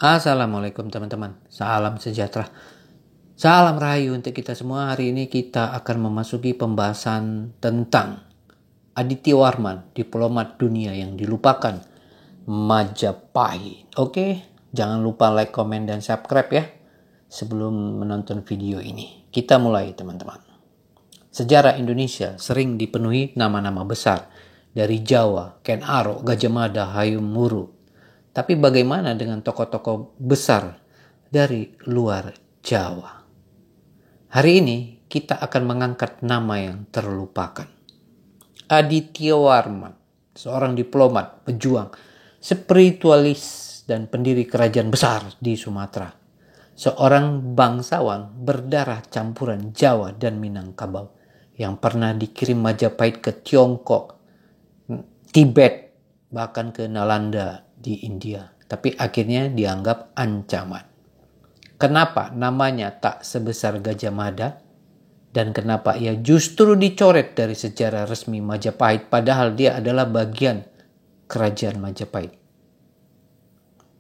Assalamualaikum teman-teman, salam sejahtera, salam rahayu untuk kita semua. Hari ini kita akan memasuki pembahasan tentang Aditya Warman, diplomat dunia yang dilupakan, Majapahit. Oke, jangan lupa like, komen, dan subscribe ya sebelum menonton video ini. Kita mulai teman-teman. Sejarah Indonesia sering dipenuhi nama-nama besar dari Jawa, Ken Arok, Gajah Mada, Hayam Wuruk. Tapi bagaimana dengan tokoh-tokoh besar dari luar Jawa? Hari ini kita akan mengangkat nama yang terlupakan. Aditya Warman, seorang diplomat, pejuang, spiritualis, dan pendiri kerajaan besar di Sumatera. Seorang bangsawan berdarah campuran Jawa dan Minangkabau yang pernah dikirim Majapahit ke Tiongkok, Tibet, bahkan ke Nalanda di India, tapi akhirnya dianggap ancaman. Kenapa namanya tak sebesar Gajah Mada? Dan kenapa ia justru dicoret dari sejarah resmi Majapahit padahal dia adalah bagian kerajaan Majapahit?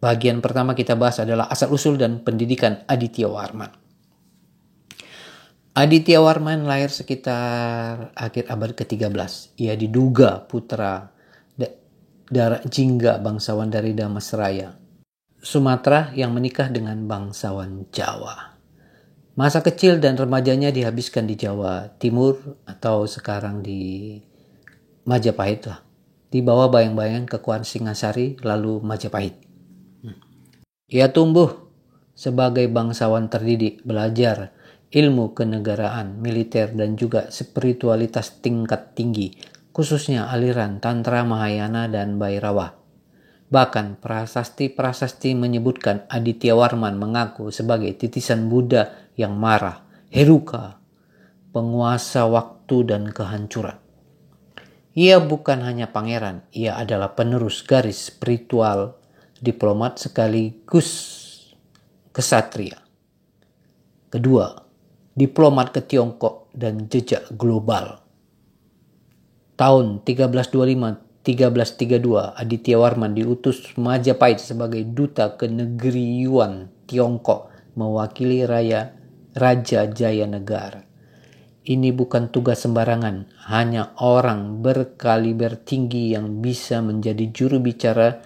Bagian pertama kita bahas adalah asal-usul dan pendidikan Aditya Warman. Aditya Warman lahir sekitar akhir abad ke-13. Ia diduga putra Darak Jingga, bangsawan dari Damasraya, Sumatera, yang menikah dengan bangsawan Jawa. Masa kecil dan remajanya dihabiskan di Jawa Timur atau sekarang di Majapahit lah. Di bawah bayang-bayang kekuasaan Singasari lalu Majapahit. Ia tumbuh sebagai bangsawan terdidik, belajar ilmu kenegaraan, militer, dan juga spiritualitas tingkat tinggi, khususnya aliran Tantra Mahayana dan Bhairava. Bahkan prasasti-prasasti menyebutkan Aditya Warman mengaku sebagai titisan Buddha yang marah, Heruka, penguasa waktu dan kehancuran. Ia bukan hanya pangeran, ia adalah penerus garis spiritual, diplomat sekaligus kesatria. Kedua, diplomat ke Tiongkok dan jejak global. Tahun 1325-1332, Aditya Warman diutus Majapahit sebagai duta ke negeri Yuan, Tiongkok, mewakili Raja Jayanegara. Ini bukan tugas sembarangan, hanya orang berkaliber tinggi yang bisa menjadi juru bicara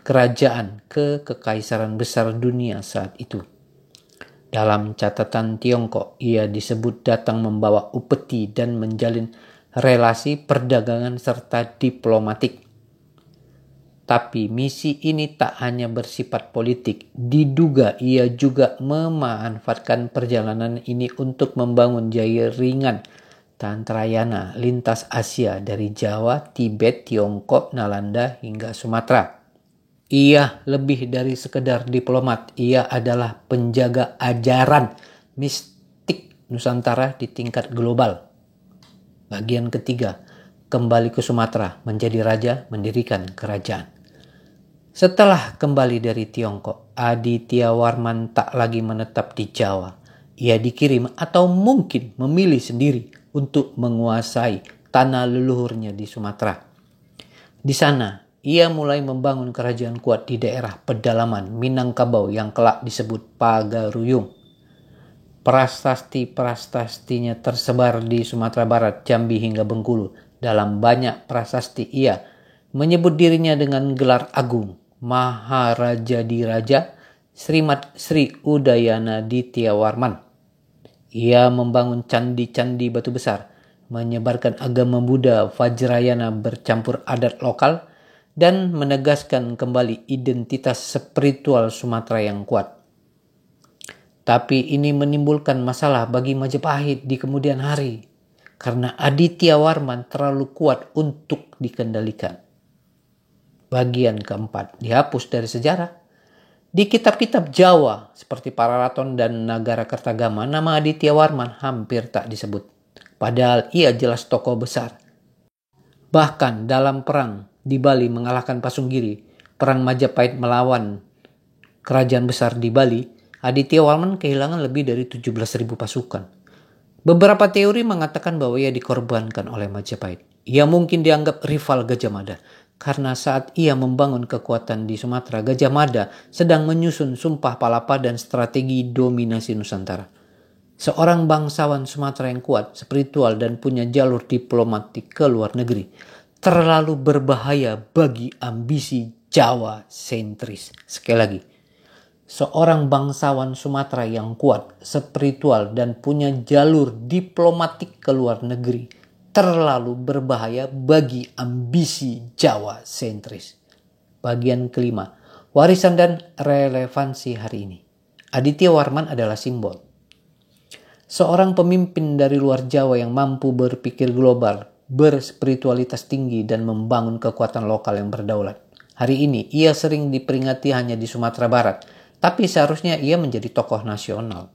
kerajaan ke kekaisaran besar dunia saat itu. Dalam catatan Tiongkok, ia disebut datang membawa upeti dan menjalin relasi perdagangan serta diplomatik. Tapi misi ini tak hanya bersifat politik. Diduga ia juga memanfaatkan perjalanan ini untuk membangun jaringan Tantrayana lintas Asia dari Jawa, Tibet, Tiongkok, Nalanda hingga Sumatera. Ia lebih dari sekedar diplomat. Ia adalah penjaga ajaran mistik Nusantara di tingkat global. Bagian ketiga, kembali ke Sumatera, menjadi raja, mendirikan kerajaan. Setelah kembali dari Tiongkok, Aditya Warman tak lagi menetap di Jawa. Ia dikirim atau mungkin memilih sendiri untuk menguasai tanah leluhurnya di Sumatera. Di sana, ia mulai membangun kerajaan kuat di daerah pedalaman Minangkabau yang kelak disebut Pagaruyung. Prasasti-prastastinya tersebar di Sumatera Barat, Jambi hingga Bengkulu. Dalam banyak prasasti ia menyebut dirinya dengan gelar agung, Maharaja Diraja, Srimat Sri Udayana Aditya Warman. Ia membangun candi-candi batu besar, menyebarkan agama Buddha Vajrayana bercampur adat lokal, dan menegaskan kembali identitas spiritual Sumatera yang kuat. Tapi ini menimbulkan masalah bagi Majapahit di kemudian hari, karena Aditya Warman terlalu kuat untuk dikendalikan. Bagian keempat, dihapus dari sejarah. Di kitab-kitab Jawa seperti Pararaton dan Nagara Kertagama, nama Aditya Warman hampir tak disebut. Padahal ia jelas tokoh besar. Bahkan dalam perang di Bali mengalahkan Pasunggiri, perang Majapahit melawan kerajaan besar di Bali, Aditya Warman kehilangan lebih dari 17.000 pasukan. Beberapa teori mengatakan bahwa ia dikorbankan oleh Majapahit. Ia mungkin dianggap rival Gajah Mada, Karena saat ia membangun kekuatan di Sumatera, Gajah Mada sedang menyusun Sumpah Palapa dan strategi dominasi Nusantara. Seorang bangsawan Sumatera yang kuat, spiritual, dan punya jalur diplomatik ke luar negeri terlalu berbahaya bagi ambisi Jawa sentris. Sekali lagi, seorang bangsawan Sumatera yang kuat, spiritual, dan punya jalur diplomatik ke luar negeri terlalu berbahaya bagi ambisi Jawa sentris. Bagian kelima, warisan dan relevansi hari ini. Aditya Warman adalah simbol. Seorang pemimpin dari luar Jawa yang mampu berpikir global, berspiritualitas tinggi, dan membangun kekuatan lokal yang berdaulat. Hari ini ia sering diperingati hanya di Sumatera Barat, tapi seharusnya ia menjadi tokoh nasional.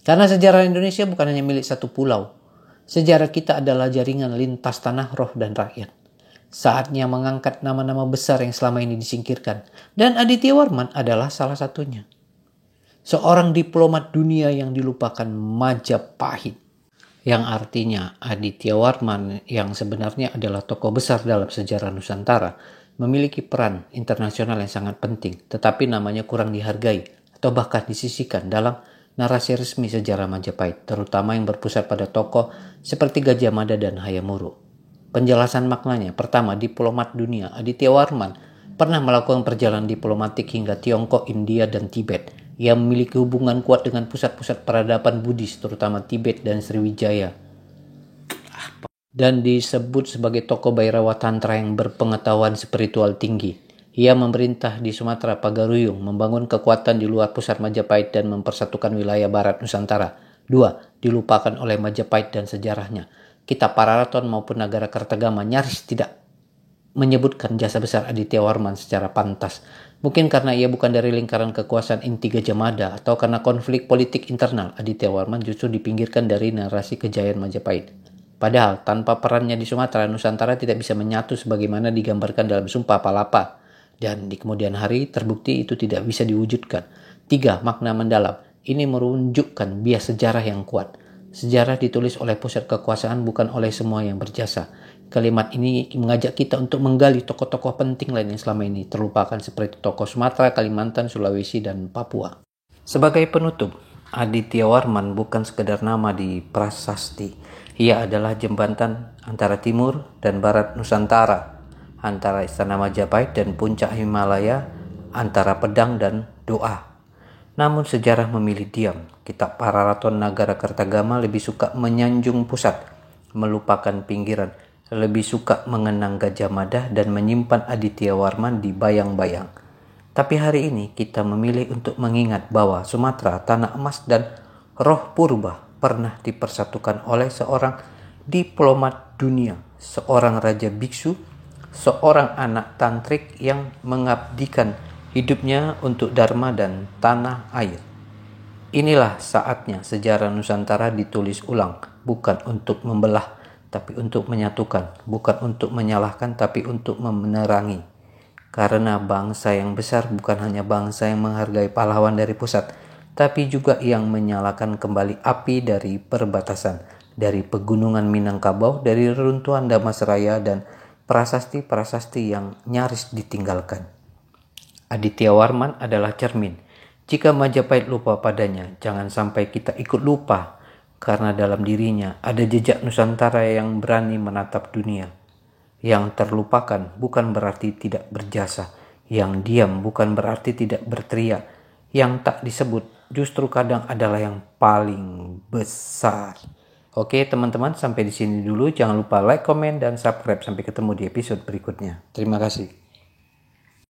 Karena sejarah Indonesia bukan hanya milik satu pulau. Sejarah kita adalah jaringan lintas tanah, roh, dan rakyat. Saatnya mengangkat nama-nama besar yang selama ini disingkirkan. Dan Aditya Warman adalah salah satunya. Seorang diplomat dunia yang dilupakan Majapahit. Yang artinya Aditya Warman yang sebenarnya adalah tokoh besar dalam sejarah Nusantara memiliki peran internasional yang sangat penting, tetapi namanya kurang dihargai atau bahkan disisihkan dalam narasi resmi sejarah Majapahit, terutama yang berpusat pada tokoh seperti Gajah Mada dan Hayam Wuruk. Penjelasan maknanya, pertama, diplomat dunia. Aditya Warman pernah melakukan perjalanan diplomatik hingga Tiongkok, India, dan Tibet. Ia memiliki hubungan kuat dengan pusat-pusat peradaban Buddhis, terutama Tibet dan Sriwijaya. Dan disebut sebagai tokoh Bhairawa Tantra yang berpengetahuan spiritual tinggi. Ia memerintah di Sumatera Pagaruyung, membangun kekuatan di luar pusat Majapahit dan mempersatukan wilayah barat Nusantara. 2. Dilupakan oleh Majapahit dan sejarahnya. Kitab Pararaton maupun Nagara Kertagama nyaris tidak menyebutkan jasa besar Aditya Warman secara pantas. Mungkin karena ia bukan dari lingkaran kekuasaan inti Gajah Mada atau karena konflik politik internal, Aditya Warman justru dipinggirkan dari narasi kejayaan Majapahit. Padahal tanpa perannya di Sumatera, Nusantara tidak bisa menyatu sebagaimana digambarkan dalam Sumpah Palapa. Dan di kemudian hari terbukti itu tidak bisa diwujudkan. 3. Makna mendalam. Ini menunjukkan bias sejarah yang kuat. Sejarah ditulis oleh pusat kekuasaan, bukan oleh semua yang berjasa. Kalimat ini mengajak kita untuk menggali tokoh-tokoh penting lain yang selama ini terlupakan seperti tokoh Sumatera, Kalimantan, Sulawesi, dan Papua. Sebagai penutup, Aditya Warman bukan sekedar nama di prasasti. Ia adalah jembatan antara timur dan barat Nusantara, antara Istana Majapahit dan puncak Himalaya, antara pedang dan doa. Namun sejarah memilih diam. Kitab Pararaton Nagara Kertagama lebih suka menyanjung pusat, melupakan pinggiran, lebih suka mengenang Gajah Mada dan menyimpan Aditya Warman di bayang-bayang. Tapi hari ini kita memilih untuk mengingat bahwa Sumatera, tanah emas dan roh purba pernah dipersatukan oleh seorang diplomat dunia, seorang raja biksu, seorang anak tantrik yang mengabdikan hidupnya untuk dharma dan tanah air. Inilah saatnya sejarah Nusantara ditulis ulang, bukan untuk membelah, tapi untuk menyatukan, bukan untuk menyalahkan, tapi untuk menerangi. Karena bangsa yang besar bukan hanya bangsa yang menghargai pahlawan dari pusat, tapi juga yang menyalakan kembali api dari perbatasan, dari pegunungan Minangkabau, dari reruntuhan Damasraya, dan prasasti-prasasti yang nyaris ditinggalkan. Aditya Warman adalah cermin. Jika Majapahit lupa padanya, jangan sampai kita ikut lupa, karena dalam dirinya ada jejak Nusantara yang berani menatap dunia. Yang terlupakan bukan berarti tidak berjasa, yang diam bukan berarti tidak berteriak, yang tak disebut justru kadang adalah yang paling besar. Oke teman-teman, sampai di sini dulu. Jangan lupa like, komen, dan subscribe. Sampai ketemu di episode berikutnya. Terima kasih.